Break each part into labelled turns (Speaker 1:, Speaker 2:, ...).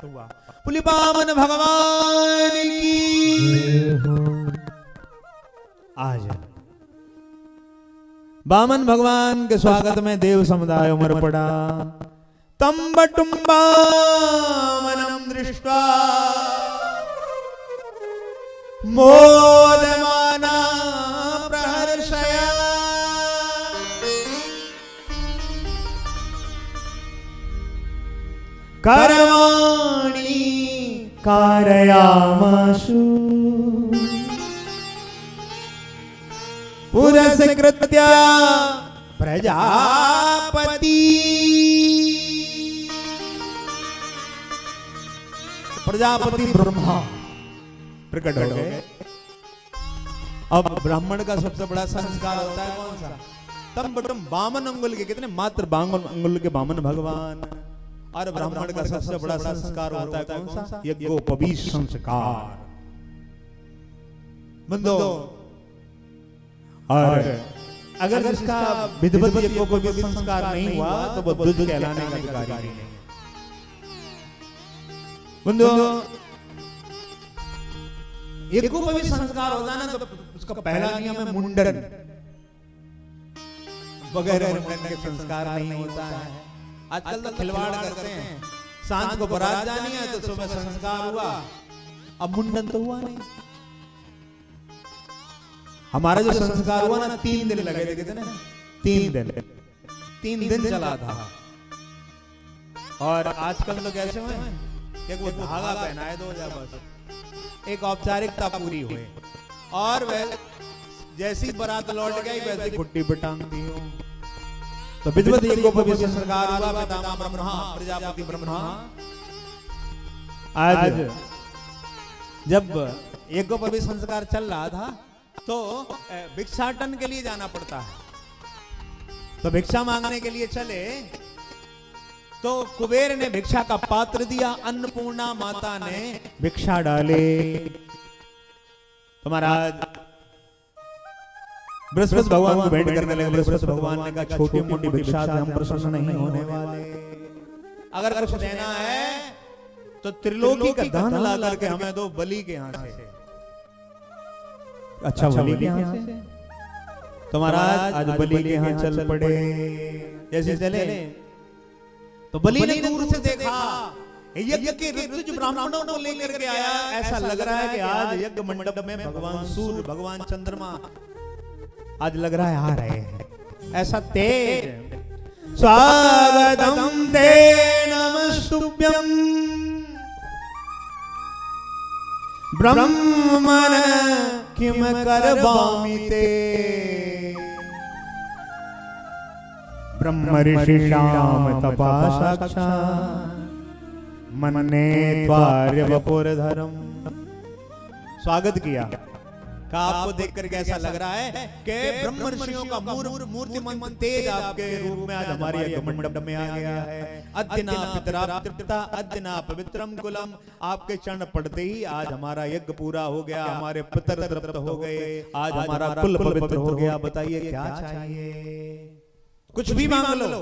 Speaker 1: प्रकट हुआ। बोली बामन भगवान की। आज बामन भगवान के स्वागत में देव समुदाय उमड़ पड़ा। तम बटुम बामनम दृष्ट्वा मोदमाना प्रहर्षया कर्माणि कारयामाशु पुरस्कृत्य प्रजापति। प्रजापति ब्रह्मा प्रकट हो गए। अब ब्राह्मण का सबसे बड़ा संस्कार होता है कौन सा? तम बटम बामन अंगुल के, कितने मात्र बामन अंगुल के बामन भगवान। और ब्राह्मण का सबसे बड़ा संस्कार होता है कौन सा? यज्ञोपवीत संस्कार। बंदो, और अगर जिसका विधिवत यज्ञोपवीत संस्कार नहीं हुआ तो वो दुष्ट कहलाने का अधिकारी नहीं। बंदो, यज्ञोपवीत संस्कार होता है ना तो उसका पहला नियम है मुंडन। बगैर मुंडन के संस्कार नहीं होता है। आजकल तो खिलवाड़ करते हैं, सांझ को बारात जानी है तो सुबह संस्कार हुआ, अब मुंडन तो हुआ नहीं। हमारा जो संस्कार हुआ ना 3 दिन लगे थे, कितने? 3 दिन चला था। और आजकल तो कैसे हुए कि वो धागा पहनाए दो या बस एक औपचारिकता पूरी हुई, और वह जैसी बारात लौट गई वैसे खुट्टी पे टांग दी हो। तो विधिवत यज्ञोपवीत संस्कार हुआ। पितामह ब्रह्मा, प्रजापति ब्रह्मा। आज जब यज्ञोपवीत संस्कार चल रहा था तो भिक्षाटन के लिए जाना पड़ता है। तो भिक्षा मांगने के लिए चले तो कुबेर ने भिक्षा का पात्र दिया, अन्नपूर्णा माता ने भिक्षा डाले। तो महाराज बृहस्पति भगवान को भेंट करने लगे। बृहस्पति भगवान ने कहा छोटी मोटी भिक्षा से हम प्रसन्न नहीं होने वाले, अगर कुछ देना है तो त्रिलोकी का धन ला करके हमें दो, बलि के यहाँ से। अच्छा, बलि के यहाँ से? तो महाराज आज बलि के यहाँ चल पड़े। जैसे चले तो बलि ने दूर से देखा यज्ञ के ऋतुज ब्राह्मणों को लेकर के आया। ऐसा लग रहा है कि आज यज्ञ मंडप में भगवान सूर्य, भगवान चंद्रमा आज लग रहा है आ रहे हैं। ऐसा तेज। स्वागतम ते नमस्तुभ्यम ब्रह्मण किम करवामि ते। ब्रह्म ऋषिणाम तपा साक्षात् मन्ने त्वार्य वपुरधरम। स्वागत किया। का आपको देखकर कैसा लग रहा है कि ब्रह्म ऋषियों का मूर्तिमंत तेज आपके रूप में आज हमारे यज्ञ मंडप में आ गया है। अद्यना पितरा तृप्ता अद्यना पवित्रम कुलम। आपके चरण पड़ते ही आज हमारा यज्ञ पूरा हो गया, हमारे पितर तृप्त हो गए, आज हमारा कुल पवित्र हो गया। बताइए क्या चाहिए? कुछ भी मांग लो।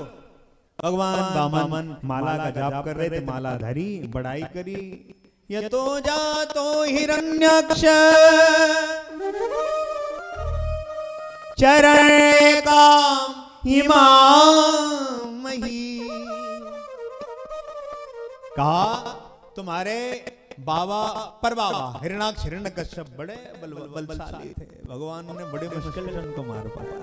Speaker 1: भगवान बामन माला का जाप कर रहे थे, माला धरी, बड़ाई करी। यतो जातो हिरण्यक्ष चरण काम इमामहि। कहा तुम्हारे बाबा परबाबा हिरण्याक्ष हिरण्यकश्यप बड़े बलशाली थे, भगवान ने बड़े मुश्किल से उनको मार पाया।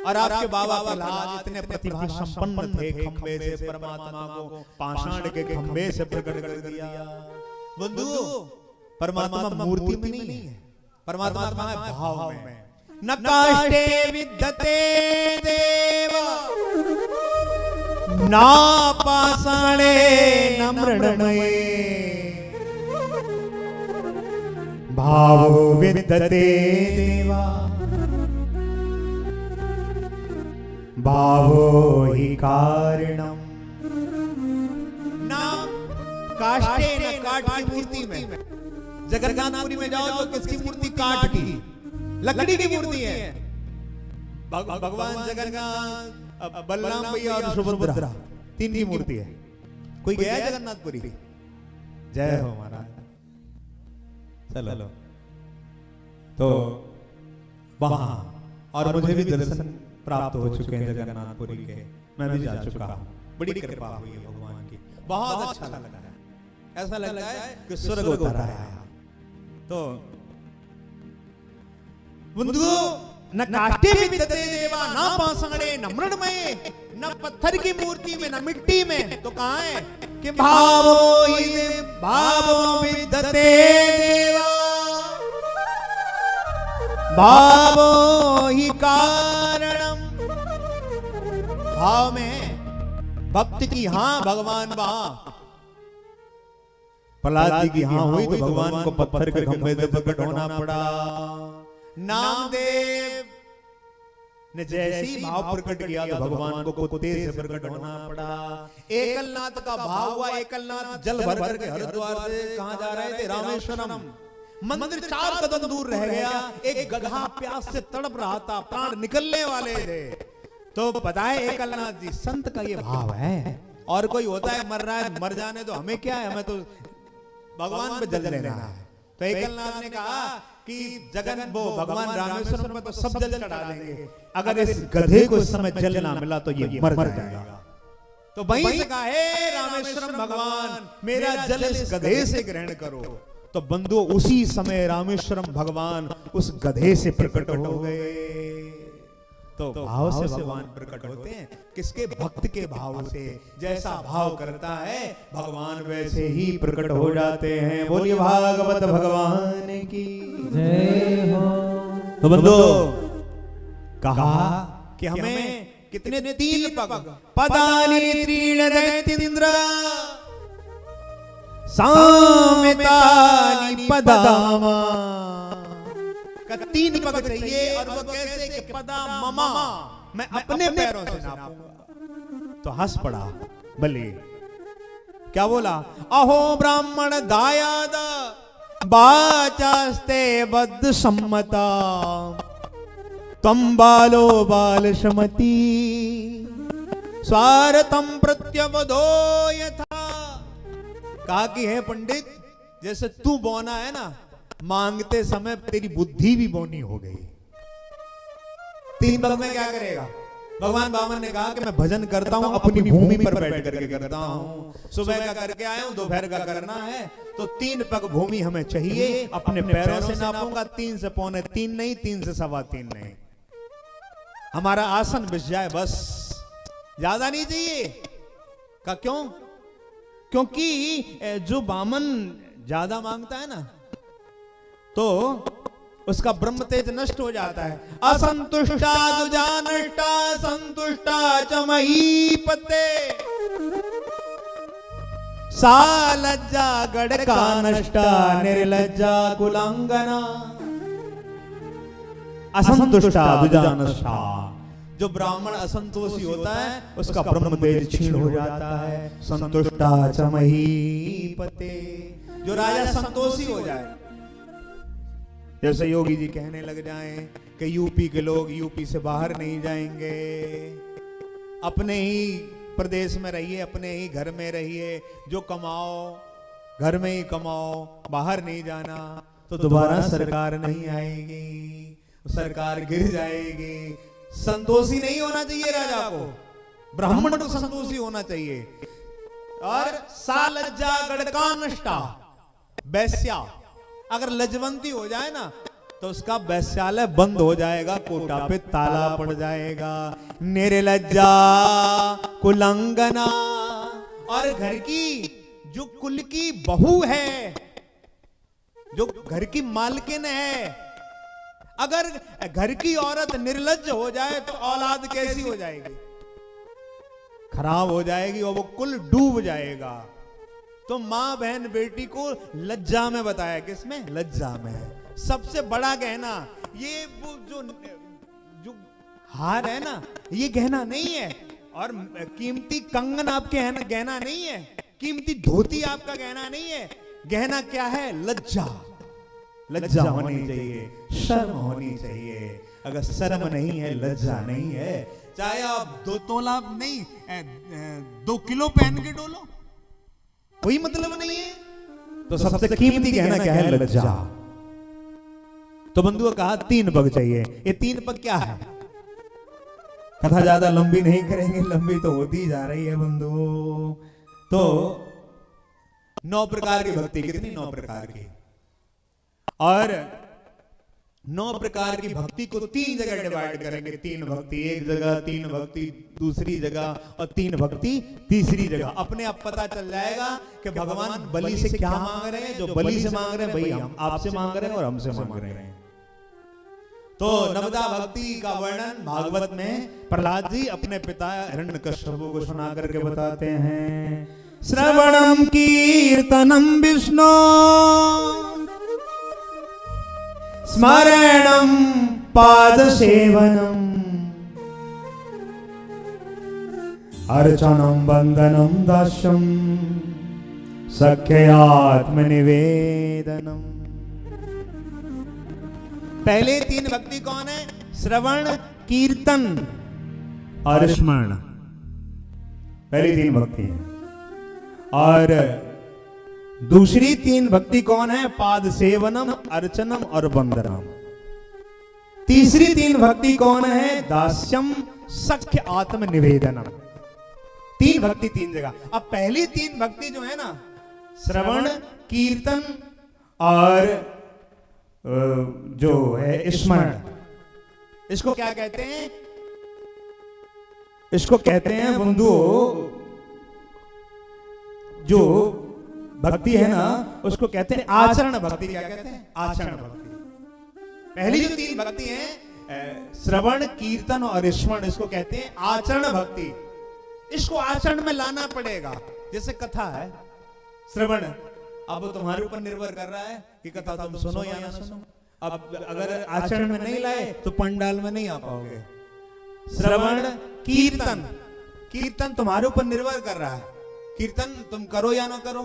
Speaker 1: और आपके बाबा प्रहलाद इतने प्रतिभा संपन्न थे, खंबे से परमात्मा को पाषाण के खंबे से प्रकट कर दिया। बंधु, परमात्मा मूर्ति में नहीं है, परमात्मा है भाव में। न काष्ठे विद्यते देव ना पाषाणे न मृण्मये भावो विद्यते देवा भावो हि कारणम। ना काष्ठे न काठ की मूर्ति में, जगन्नाथपुरी में जाओ तो किसकी मूर्ति? काठ की, लकड़ी की मूर्ति है। भगवान जगन्नाथ, बलराम भैया और सुभद्रा, तीन की मूर्ति है। कोई गया जगन्नाथपुरी? जय हो महाराज। चलो तो वहां और मुझे भी दर्शन प्राप्त हो चुके हैं जगन्नाथपुरी के, मैं भी जा चुका हूं। बड़ी कृपा हुई है भगवान की, बहुत अच्छा लग रहा है। ऐसा लगता है कि स्वर्ग उतर आया। तो बंधु न काटे विद्यते देवा, न पाषाणे न मृण्मये, न पत्थर की मूर्ति में न मिट्टी में, तो कहां है कि भावो विद्यते देवा, भावो ही कारणम। भाव में भक्त की हां, भगवान वहां। प्रहलाद जी की हां हुई तो भगवान को पत्थर के खंभे से प्रकट होना पड़ा। नामदेव ने जैसे ही भाव प्रकट किया तो भगवान को कुत्ते से प्रकट होना पड़ा। एकलनाथ का भाव हुआ, एकलनाथ जल भर भर के हरिद्वार से कहां जा रहे थे? रामेश्वरम। मंदिर 4 कदम दूर रह गया। एक गधा प्यास से तड़प रहा था, प्राण निकलने वाले थे। तो पता है एकलनाथ जी, संत का ये भाव है। और कोई होता है मर रहा है, मर जाने तो हमें क्या है, हमें तो भगवान पे जल लेना है। तो एकलनाथ ने कहा कि जगन वो भगवान रामेश्वरम में तो सब जल चढ़ा देंगे, अगर इस गधे को इस समय जल ना मिला तो ये मर जाएगा। तो वहीं से कहा, हे रामेश्वरम भगवान, मेरा जल इस गधे से ग्रहण करो। तो बंधु उसी समय रामेश्वरम भगवान उस गधे से प्रकट हो गए। तो भाव से भगवान प्रकट होते हैं। किसके? भक्त के भाव से। जैसा भाव करता है भगवान वैसे ही प्रकट हो जाते हैं। बोलिए भागवत भगवान की जय हो। तो बंधु कहा कि हमें कितने 3 पग, पदानि त्रीण दैत्येन्द्र सामितानि पदामा, का 3 पग चाहिए। और वो कैसे कि पदा ममा, मैं अपने पैरों से नापूंगा। तो हंस पड़ा बलि। क्या बोला? अहो ब्राह्मण दायाद बाचास्ते बद्ध सम्मता, तम बालो बाल शमती स्वार्थम प्रत्यवधो यथा। कहा कि हे पंडित, जैसे तू बौना है ना, मांगते समय तेरी बुद्धि भी बौनी हो गई। 3 पग में क्या करेगा? भगवान वामन ने कहा कि मैं भजन करता हूं, अपनी भूमि पर बैठ करके करता हूं। सुबह का करके आया हूं, दोपहर का करना है, तो 3 पग भूमि हमें चाहिए। अपने पैरों से नापूंगा, 3 से 3.25 नहीं, 3 से 3.25 नहीं। हमारा आसन बिछ जाए बस, ज्यादा नहीं चाहिए। का क्यों? क्योंकि जो वामन ज्यादा मांगता है ना, तो उसका ब्रह्म तेज नष्ट हो जाता है। असंतुष्टा दुजानष्टा संतुष्टा च महीपते, सा लज्जा गड़का नष्टा निर्लज्जा कुलांगना। असंतुष्टा दुजानष्टा, जो ब्राह्मण असंतोषी होता है उसका ब्रह्म तेज क्षीण हो जाता है। संतुष्टा च महीपते, जो राजा संतोषी हो जाए। जैसे योगी जी कहने लग जाएं कि यूपी के लोग यूपी से बाहर नहीं जाएंगे, अपने ही प्रदेश में रहिए, अपने ही घर में रहिए, जो कमाओ घर में ही कमाओ, बाहर नहीं जाना, तो दोबारा सरकार नहीं आएगी, सरकार गिर जाएगी। संतोषी नहीं होना चाहिए राजा को, ब्राह्मण को संतोषी होना चाहिए। और सा लज्जा गड़का नष्टा, वैश्या अगर लजवंती हो जाए ना तो उसका वैश्यालय बंद हो जाएगा, कोटा पे ताला पड़ जाएगा। निर्लज्जा कुलंगना, और घर की जो कुल की बहू है, जो घर की मालकिन है, अगर घर की औरत निर्लज्ज हो जाए तो औलाद कैसी हो जाएगी? खराब हो जाएगी और वो कुल डूब जाएगा। तो माँ बहन बेटी को लज्जा में बताया। किसमें? लज्जा में। सबसे बड़ा गहना ये वो जो हार है ना, ये गहना नहीं है, और कीमती कंगन आपके गहना नहीं है, कीमती धोती आपका गहना नहीं है। गहना क्या है? लज्जा। लज्जा होनी चाहिए, शर्म होनी चाहिए। अगर शर्म नहीं है, लज्जा नहीं है, चाहे आप 2 तोला नहीं 2 किलो पहन के डोलो, कोई मतलब नहीं है। तो सबसे कीमती गहना क्या है? लज्जा। तो बंधुओं कहा 3 पग चाहिए। ये 3 पग क्या है? कथा ज्यादा लंबी नहीं करेंगे, लंबी तो होती ही जा रही है बंधुओं। तो 9 प्रकार की भक्ति, कितनी? 9 प्रकार की। और 9 प्रकार की भक्ति को 3 जगह डिवाइड करेंगे। 3 भक्ति एक जगह, 3 भक्ति दूसरी जगह, और 3 भक्ति तीसरी जगह। अपने आप पता चल जाएगा कि भगवान बलि से क्या मांग रहे हैं। जो बलि से मांग रहे हैं भाई हम आपसे मांग रहे हैं और हमसे मांग रहे हैं। तो नवदा भक्ति का वर्णन भागवत में प्रहलाद जी अपने पिता हिरण्यकश्यप को सुना करके बताते हैं। श्रवणम कीर्तनम विष्णु स्मरणम पाद सेवनम अर्चनम वंदनम दास्यम सख्यात्म निवेदनम। पहले 3 भक्ति कौन है? श्रवण, कीर्तन और स्मरण। पहली 3 भक्ति है। और दूसरी 3 भक्ति कौन है? पाद सेवनम, अर्चनम और वंदनम। तीसरी 3 भक्ति कौन है? दास्यम, सख्य आत्म निवेदनम। 3 भक्ति 3 जगह। अब पहली 3 भक्ति जो है ना, श्रवण, कीर्तन और जो है स्मरण, इसको क्या कहते हैं? इसको कहते हैं बंधुओं, जो भक्ति है ना उसको कहते हैं आचरण भक्ति। क्या कहते हैं? आचरण भक्ति। पहली जो 3 भक्ति है श्रवण, कीर्तन और स्मरण, इसको कहते हैं आचरण भक्ति। इसको आचरण में लाना पड़ेगा। जैसे कथा है, श्रवण, अब तुम्हारे ऊपर निर्भर कर रहा है कि कथा तुम सुनो या ना सुनो। अब अगर आचरण में नहीं लाए तो पंडाल में नहीं आ पाओगे। श्रवण, कीर्तन, कीर्तन तुम्हारे ऊपर निर्भर कर रहा है। कीर्तन तुम करो या ना करो,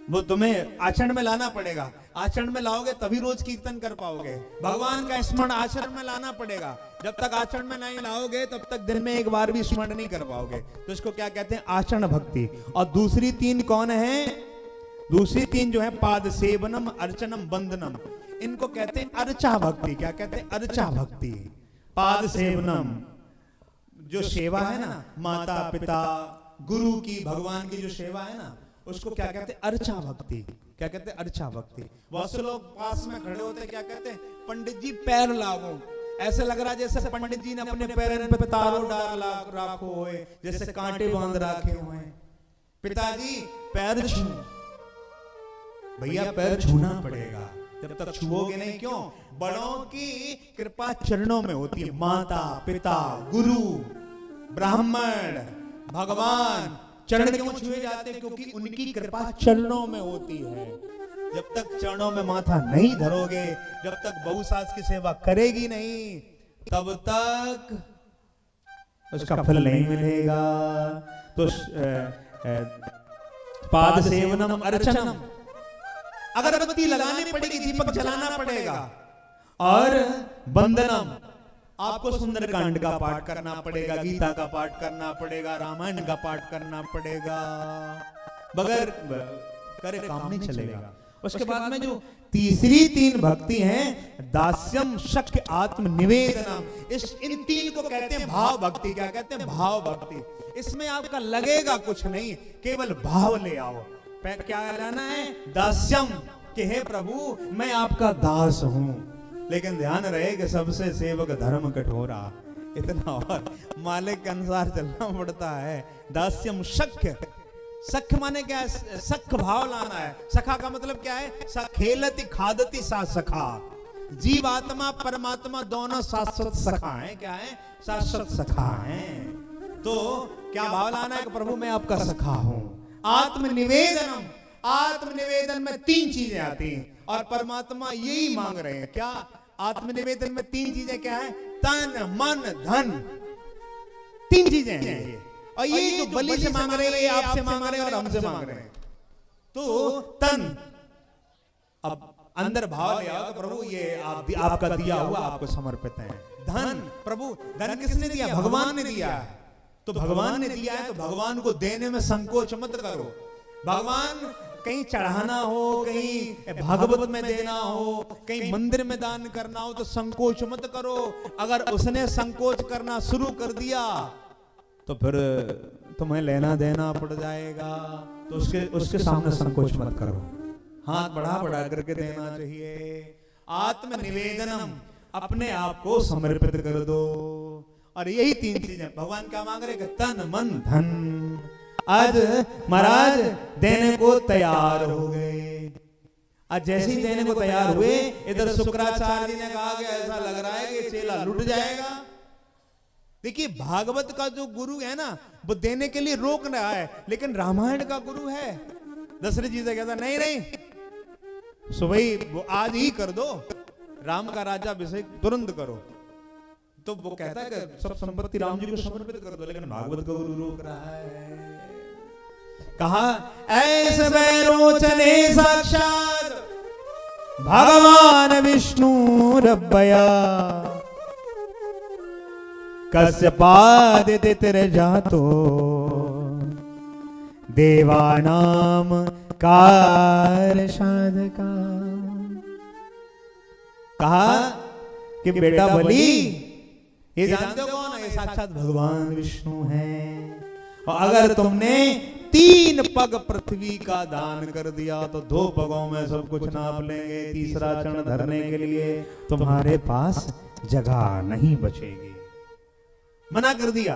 Speaker 1: वो तुम्हें आचरण में लाना पड़ेगा। आचरण में लाओगे तभी रोज कीर्तन कर पाओगे। भगवान का स्मरण आचरण में लाना पड़ेगा। जब तक आचरण में नहीं लाओगे तब तक दिन में एक बार भी स्मरण नहीं कर पाओगे। तो इसको क्या कहते हैं? आचरण भक्ति। और दूसरी 3 कौन है? दूसरी 3 जो है पाद सेवनम, अर्चनम, वंदनम, इनको कहते हैं अर्चा भक्ति। क्या कहते हैं? अर्चा भक्ति। पाद सेवनम, जो सेवा है ना, माता पिता गुरु की, भगवान की जो सेवा है ना, उसको क्या कहते हैं? अर्चा भक्ति। क्या कहते हैं? अर्चा भक्ति। बहुत से लोग पास में खड़े होते क्या कहते हैं? पंडित जी पैर लागो। ऐसे लग रहा जैसे पंडित जी ने अपने पैर पे तारो डाल रखो हुए, जैसे कांटे बांध रखे हुए। पिताजी पैर छू, भैया पैर छूना पड़ेगा। जब तक छुओगे नहीं, क्यों? बड़ों की कृपा चरणों में होती है। माता पिता गुरु ब्राह्मण भगवान चरण क्यों छुए जाते? क्योंकि उनकी कृपा चरणों में होती है। जब तक चरणों में माथा नहीं धरोगे, जब तक बहू सास की सेवा करेगी नहीं, तब तक उसका फल नहीं मिलेगा। तो पाद सेवनम, अर्चनम, अगरबत्ती लगानी पड़ेगी, दीपक जलाना पड़ेगा। और वंदनम, आपको सुंदरकांड का पाठ करना पड़ेगा, गीता का पाठ करना पड़ेगा, रामायण का पाठ करना पड़ेगा। बगैर करे काम नहीं चलेगा। उसके बाद में जो तीसरी 3 भक्ति हैं, दास्यम, शक्य, आत्म निवेदनम, इन 3 को कहते हैं भाव भक्ति। क्या कहते हैं? भाव भक्ति। इसमें आपका लगेगा कुछ नहीं, केवल भाव ले आओ। क्या लाना है? दास्यम, कि हे प्रभु मैं आपका दास हूं। लेकिन ध्यान रहे कि सबसे सेवक धर्म कठोरा, इतना और मालिक के अनुसार चलना पड़ता है। दास्यम, सख्य, सख्य माने क्या है? सख्य भाव लाना है। सखा का मतलब क्या है? सखेलति खादति सा सखा। जीव आत्मा परमात्मा दोनों शाश्वत सखा है। क्या है? शाश्वत सखा है। तो क्या भाव लाना है कि प्रभु मैं आपका सखा हूं। आत्मनिवेदनम, आत्मनिवेदन में 3 चीजें आती हैं और परमात्मा यही मांग रहे हैं। क्या? आत्मनिवेदन में 3 चीजें क्या है? तन मन धन, 3 चीजें हैं। और ये जो बलि से मांग रहे हैं, ये आपसे मांग रहे हैं और हमसे मांग रहे हैं। तो तन, अब अंदर भाव ले आओ, प्रभु ये आपका दिया हुआ आपको समर्पित है। धन, प्रभु धन किसने दिया? भगवान ने दिया है। तो भगवान ने दिया है तो भगवान को देने में संकोच मत करो। भगवान कहीं चढ़ाना हो, कहीं भागवत में देना हो, कहीं मंदिर में दान करना हो तो संकोच मत करो। अगर उसने संकोच करना शुरू कर दिया तो फिर तुम्हें लेना देना पड़ जाएगा। तो उसके सामने संकोच मत करो, हाथ बढ़ा बढ़ा करके देना चाहिए। आत्म निवेदनम, अपने आप को समर्पित कर दो। और यही 3 चीजें भगवान क्या मांग रहे? तन मन धन। आज महाराज देने को तैयार हो गए। आज जैसे ही देने को तैयार हुए, इधर शुक्राचार्य जी ने कहा कि ऐसा लग रहा है कि चेला लुट जाएगा। देखिए भागवत का जो गुरु है ना, वो देने के लिए रोक रहा है, लेकिन रामायण का गुरु है दशरथ जी से कहता नहीं नहीं सुबह वो आज ही कर दो, राम का राज्य अभिषेक तुरंत करो। तो वो कहता है कि सब संपत्ति राम जी को समर्पित कर दो, लेकिन भागवत का गुरु रोक रहा है। कहा ऐसे रोचने साक्षात भगवान विष्णु रब्बया कस्यपादितिर जातो देवानाम कार साधका। कहा कि बेटा बलि, ये जानते हो कौन है? ये साक्षात भगवान विष्णु हैं। और अगर तुमने 3 पग पृथ्वी का दान कर दिया तो 2 पगों में सब कुछ नाप लेंगे, तीसरा चरण धरने के लिए तुम्हारे पास जगह नहीं बचेगी। मना कर दिया।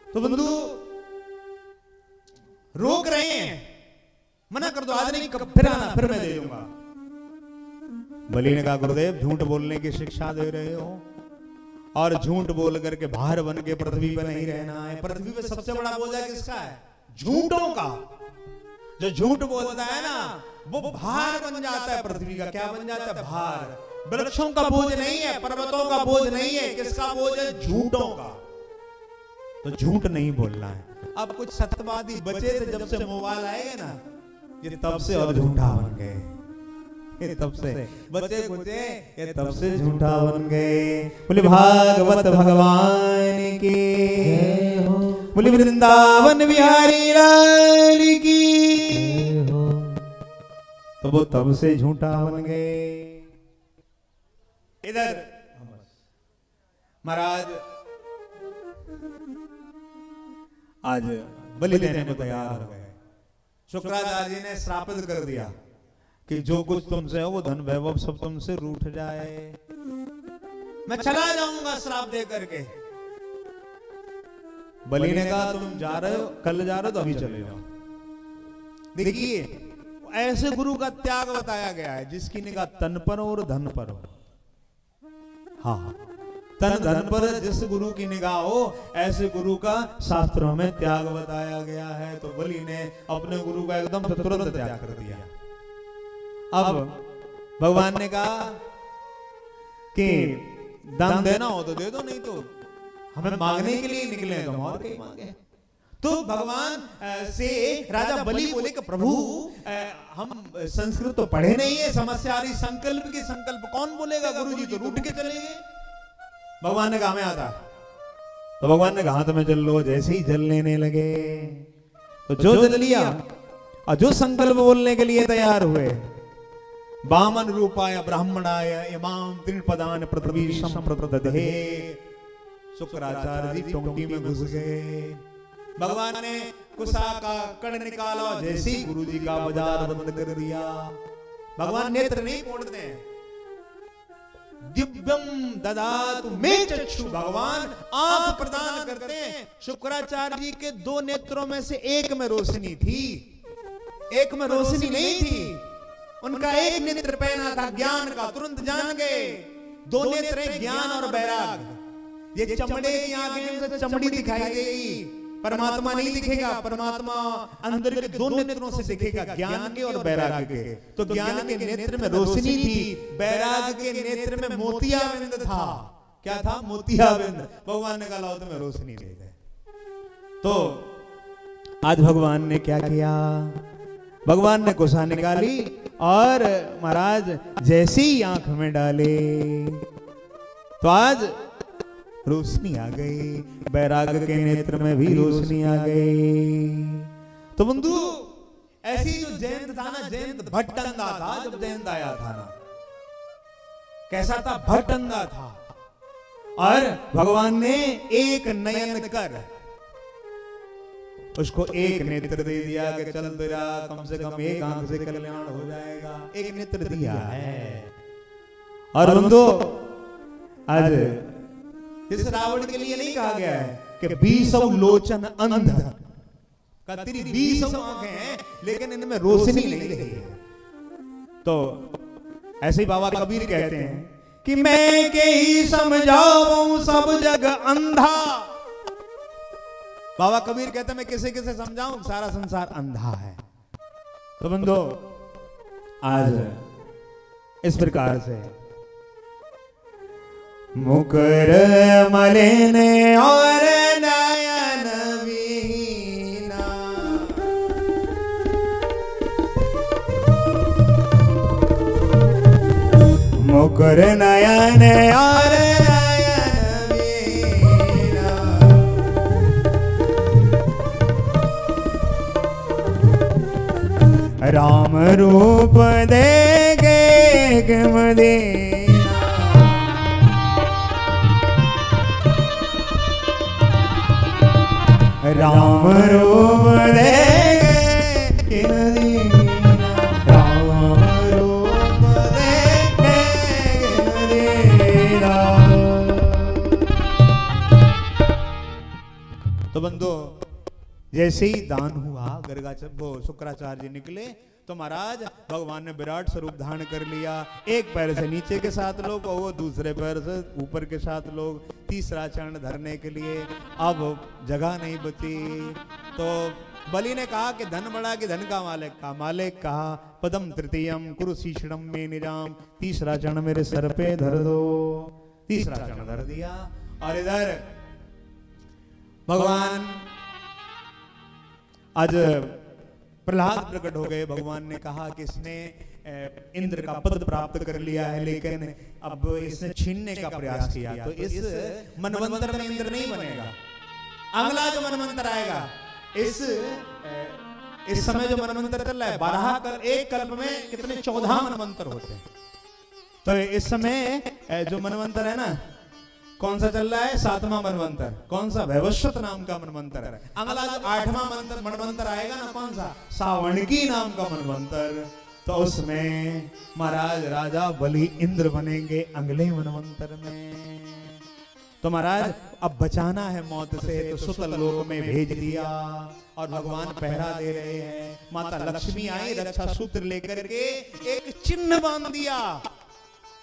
Speaker 1: तो बंधु रोक रहे हैं, मना कर दो, आज नहीं फिर आना, फिर मैं दे दूंगा। बलि ने कहा गुरुदेव झूठ बोलने की शिक्षा दे रहे हो, और झूठ बोल करके भार बन के पृथ्वी पे नहीं रहना है। पृथ्वी पे सबसे बड़ा बोझा किसका है? झूठों का। जो झूठ बोलता है ना, वो भार बन जाता है पृथ्वी का। क्या बन जाता है? भार। वृक्षों का बोझ नहीं है, पर्वतों का बोझ नहीं है, किसका बोझ है? झूठों का। तो झूठ नहीं बोलना है। अब कुछ सत्यवादी बचे थे, जब से मोबाइल आएगा ना, ये तब से और झूठा बन गए। ये तब से बचे कुचे, ये तब से झूठा बन गए। बोले भागवत भगवान की, बोले वृंदावन बिहारी लाल की। तो वो तब से झूठा बन गए। इधर महाराज आज बलि देने को तैयार हो गए। शुक्राचार्य जी ने श्रापित कर दिया कि जो कुछ तुमसे हो वो धन वैभव सब तुमसे रूठ जाए, मैं चला जाऊंगा श्राप दे करके। बलि ने कहा तुम जा रहे हो, कल जा रहे हो तो अभी चले जाओ। देखिए ऐसे गुरु का त्याग बताया गया है जिसकी निगाह तन पर और धन पर हो। हाँ, तन धन पर जिस गुरु की निगाह हो, ऐसे गुरु का शास्त्रों में त्याग बताया गया है। तो बलि ने अपने गुरु का एकदम तुरंत त्याग कर दिया। अब भगवान ने कहा कि दान देना हो तो दे दो, नहीं तो हमें मांगने के लिए निकले तो और कहीं मांगे। तो भगवान से राजा बलि बोले कि प्रभु हम संस्कृत तो पढ़े नहीं है, समस्या आ रही, संकल्प की संकल्प कौन बोलेगा? गुरु जी तो रूठ के चले गए। भगवान ने कहा मैं आता। तो भगवान ने कहा तो मैं चल लो। जैसे ही जल लेने लगे तो जो जल लिया और जो संकल्प बोलने के लिए तैयार हुए, वामन रूपाय ब्राह्मणाय इमाम त्रिपदान पृथ्वी संप्रदधे। शुक्राचार्य जी टोंटी में घुस गए। भगवान ने कुशा का कण निकाला, जैसे ही गुरु जी का बाजार बंद कर दिया। भगवान नेत्र नहीं मोड़ते, दिव्यम ददातु मे चक्षु, भगवान आंख प्रदान करते हैं। शुक्राचार्य जी के 2 नेत्रों में से एक में रोशनी थी, एक में रोशनी नहीं थी। उनका एक नेत्र पहना था ज्ञान का, तुरंत जान गए। 2 नेत्र ज्ञान और वैराग। ये चमड़े की आंखें से चमड़ी दिखाई देगी, परमात्मा नहीं दिखेगा। परमात्मा अंदर के 2 नेत्रों से दिखेगा, ज्ञान के और वैराग के। तो ज्ञान के नेत्र में रोशनी थी, वैराग के नेत्र में मोतियाबिंद था। क्या था? मोतियाबिंद। भगवान ने कहा लाओ तुम्हें रोशनी दे दे। तो आज भगवान ने क्या किया? भगवान ने कुशा निकाली और महाराज जैसे ही आंख में डाले तो आज रोशनी आ गई, वैराग के नेत्र में भी रोशनी आ गई। तो बंधु ऐसी जो जयंत था ना, जयंत भट्टंगा था जब जयंत आया था ना, कैसा था, भट्टंगा था। और भगवान ने एक नयन कर उसको एक नेत्र दे दिया कि चल तेरा कम से कम एक आंख से कल्याण हो जाएगा, एक नेत्र दिया है। और बंदो आज इस रावण के लिए नहीं कहा गया है कि 20 लोचन अंध का, तेरी 20 आंखें हैं लेकिन इनमें रोशनी नहीं रही है। तो ऐसे ही बाबा कबीर कहते हैं कि मैं के ही समझाऊं सब जग अंधा। बाबा कबीर कहते हैं मैं किसे किसे समझाऊं, सारा संसार अंधा है। तो बंदो आज इस प्रकार से मुकर मलिन और नयन विहीना, मुकर नयन और नयन विहीना, राम रूप देगे मदीना, राम रूप देगे मदीना, राम रूप देगे मदीना। तो बंदो जैसे ही दान हुआ, गर्गाचार्य शुक्राचार्य जी निकले तो महाराज भगवान ने विराट स्वरूप धारण कर लिया। एक पैर से नीचे के 7 लोग और वो दूसरे पैर से ऊपर के 7 लोग, तीसरा चरण धरने के लिए अब जगह नहीं बची। तो बलि ने कहा कि धन बड़ा कि धन का मालिक का, मालिक कहा पदम तृतीयम कुरु शीर्षणम में निजाम, तीसरा चरण मेरे सर पे धर दो। तीसरा चरण धर दिया और इधर भगवान आज प्रहलाद प्रकट हो गए। भगवान ने कहा कि इसने इंद्र का पद प्राप्त कर लिया है लेकिन अब इसने छीनने का प्रयास किया, तो इस मनवंतर में इंद्र नहीं बनेगा। अगला जो मनवंतर आएगा, इस समय जो मनवंतर चल रहा है 12 कल्प, एक कल्प में कितने 14 मनवंतर होते हैं। तो इस समय जो मनवंतर है ना, कौन सा चल रहा है, 7वां मनवंतर। कौन सा, वैवस्वत नाम का मनवंतर है। अगला जो 8वां मनवंतर आएगा ना, कौन सा, सावणकी नाम का मनवंतर। तो उसमें महाराज राजा बलि इंद्र बनेंगे अगले मनवंतर में। तो महाराज अब बचाना है मौत से, तो सुतल लोक में भेज दिया और भगवान पहरा दे रहे हैं। माता लक्ष्मी आई रक्षा सूत्र लेकर के एक चिन्ह बांध दिया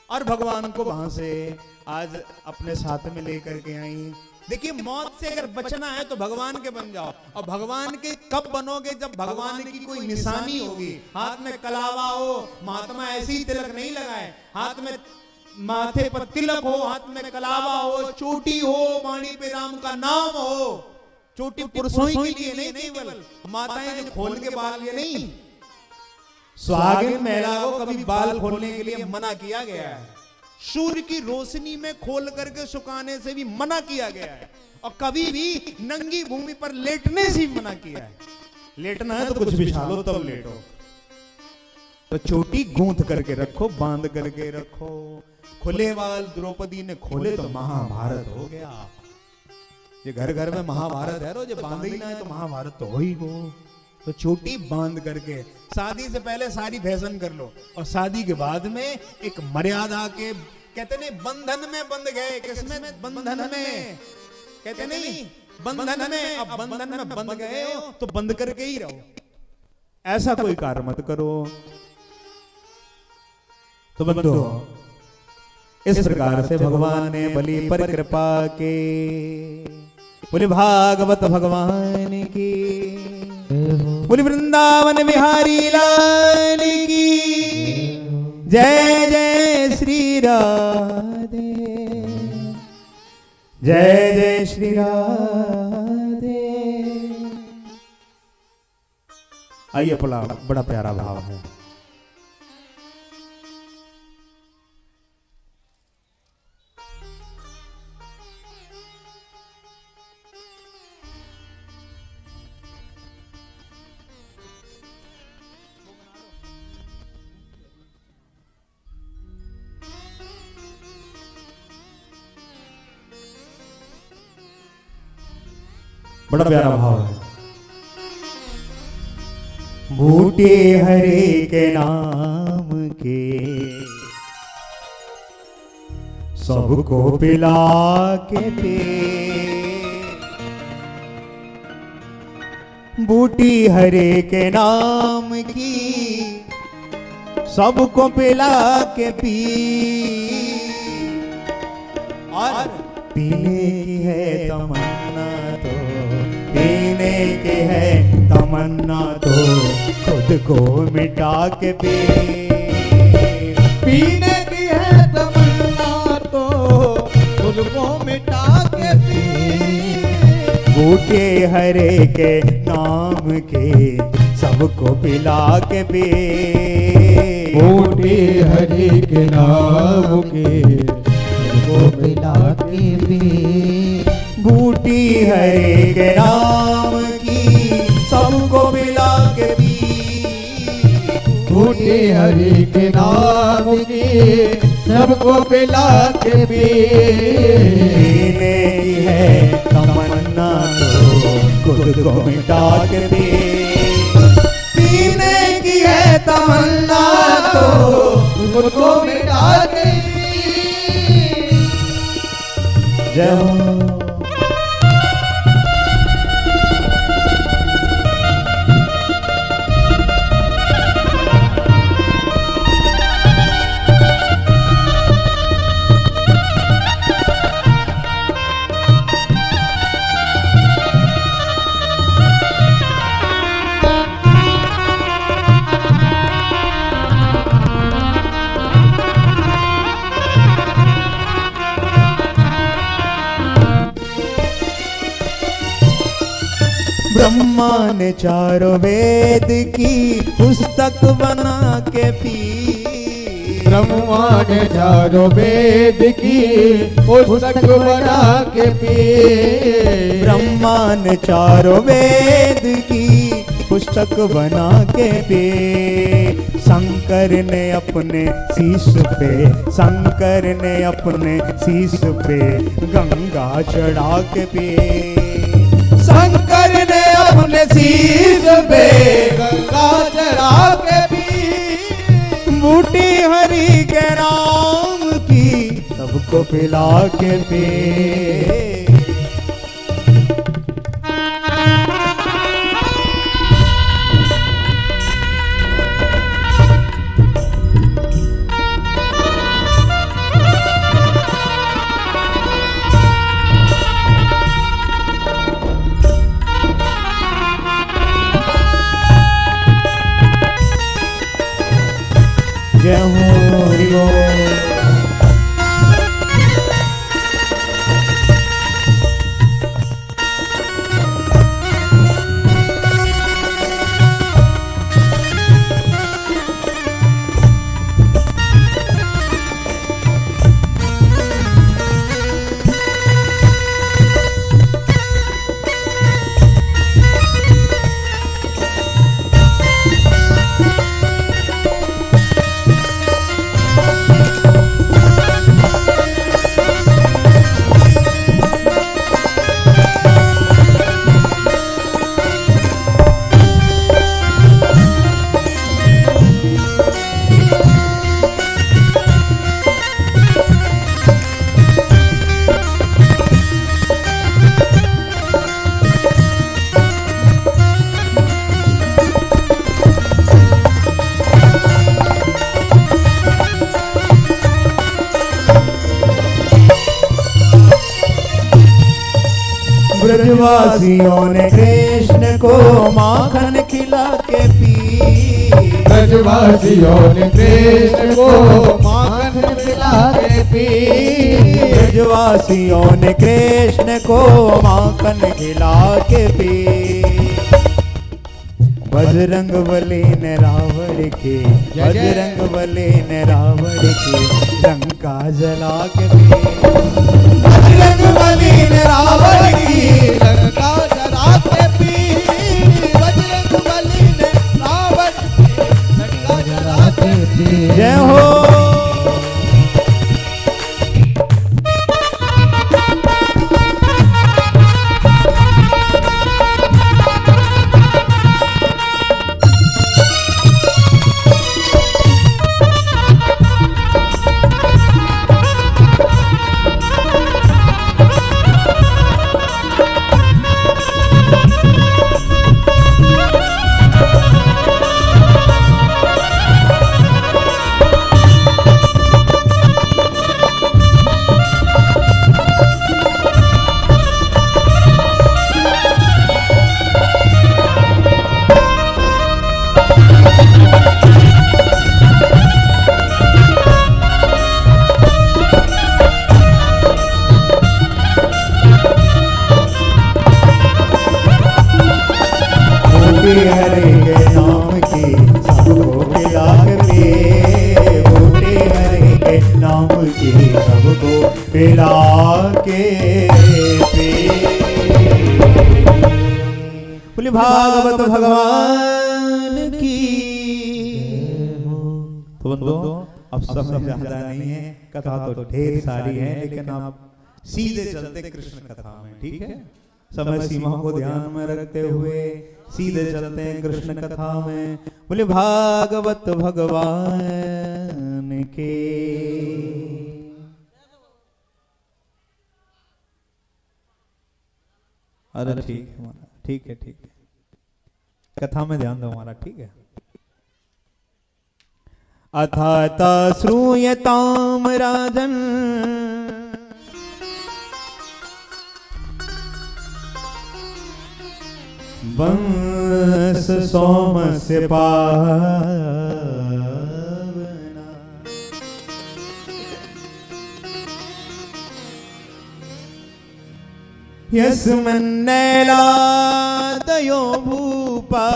Speaker 1: और भगवान को वहां से आज अपने साथ में लेकर के आई। देखिए मौत से अगर बचना है तो भगवान के बन जाओ। और भगवान के कब बनोगे, जब भगवान की कोई निशानी होगी, हाथ में कलावा हो। महात्मा ऐसे ही तिलक नहीं लगाए, हाथ में माथे पर तिलक हो, हाथ में कलावा हो, चोटी हो, वाणी पे राम का नाम हो। चोटी पुरुषों के लिए नहीं, केवल माताएं जो खोल के बाल, ये नहीं, सुहागिन महिला को कभी बाल खोलने के लिए मना किया गया है। सूर्य की रोशनी में खोल करके सुखाने से भी मना किया गया है। और कभी भी नंगी भूमि पर लेटने से भी मना किया है। लेटना है तो कुछ बिछा लो तब लेटो। तो चोटी गूंथ करके रखो, बांध करके रखो। खुले बाल द्रौपदी ने खोले तो महाभारत हो गया। ये घर घर में महाभारत है, रोज बांध ही ना है तो महाभारत तो हो ही हो। तो चोटी बांध करके शादी से पहले सारी फैशन कर लो, और शादी के बाद में एक मर्यादा के, कहते नहीं बंधन में बंध गए। किसमें, बंधन में, कहते नहीं बंधन में। अब बंधन में बंध गए हो तो बंद करके ही रहो, ऐसा कोई कार्य मत करो। तो बंधु इस प्रकार से भगवान ने बलि पर कृपा के, बोले भागवत भगवान की, बोले वृंदावन बिहारी लाल की जय। जय श्री राधे, जय जय श्री राधे। आइए बोला, बड़ा प्यारा भाव है। बड़ा प्यारा भाव है। बूटे हरे के नाम के सबको पिला के पी, बूटी हरे के नाम की सबको पिला के पी, और पीने की है तमन्ना तो, पीने की है तमन्ना तो खुद को मिटा के पी,
Speaker 2: पीने की है तमन्ना तो खुद को मिटा के पी,
Speaker 1: बूटे हरे के नाम के सबको पिला के पी,
Speaker 2: बूटे हरे के नाम के सबको पिला के पी,
Speaker 1: बूटी हरे के नाम की सबको पिला के पी,
Speaker 2: बूटे हरे के नाम की सबको पिला के पी,
Speaker 1: पीने की है तमन्ना तो खुद को मिटा के पी, पीने की है तमन्ना तो
Speaker 2: खुद को मिटा के पी।
Speaker 1: जय हो। ब्रह्मा ने चारों वेद की पुस्तक बना के पी,
Speaker 2: ब्रह्मा ने चारों वेद की पुस्तक बना के पी,
Speaker 1: ब्रह्मा ने चारों वेद की पुस्तक बना के पी, शंकर ने अपने शीश पे, शंकर ने अपने शीश पे गंगा चढ़ा के पी, शंकर ने अपने शीश पे
Speaker 2: गंगा चढ़ा के पी,
Speaker 1: बूटी हरि के नाम की सबको पिला के पी, जय हो हरि बोल। ब्रजवासियों ने कृष्ण को माखन खिला के पी,
Speaker 2: ब्रजवासियों ने कृष्ण को माखन खिला के पी,
Speaker 1: ब्रजवासियों ने कृष्ण को माखन खिला के पी, बजरंग बली ने रावण के, बजरंग बली ने रावण के लंका जला के पी, बजरंग बली ने रावण की
Speaker 2: लंका जला के पी, बजरंग बली ने रावण की लंका जला के पी।
Speaker 1: जय हो। भागवत भगवान की। तो बंधुओं अब समय ज्यादा नहीं है, कथा तो ढेर सारी है, लेकिन आप सीधे चलते कृष्ण कथा में, ठीक है। समय सीमा को ध्यान में रखते हुए सीधे चलते हैं कृष्ण कथा में। बोले भागवत भगवान के। अरे ठीक है हमारा, ठीक है ठीक है, कथा में ध्यान दो हमारा, ठीक है। अथाता श्रूयताम राजन वंश सोमस्य पावना। यस्मिन्नैलादयो भूपा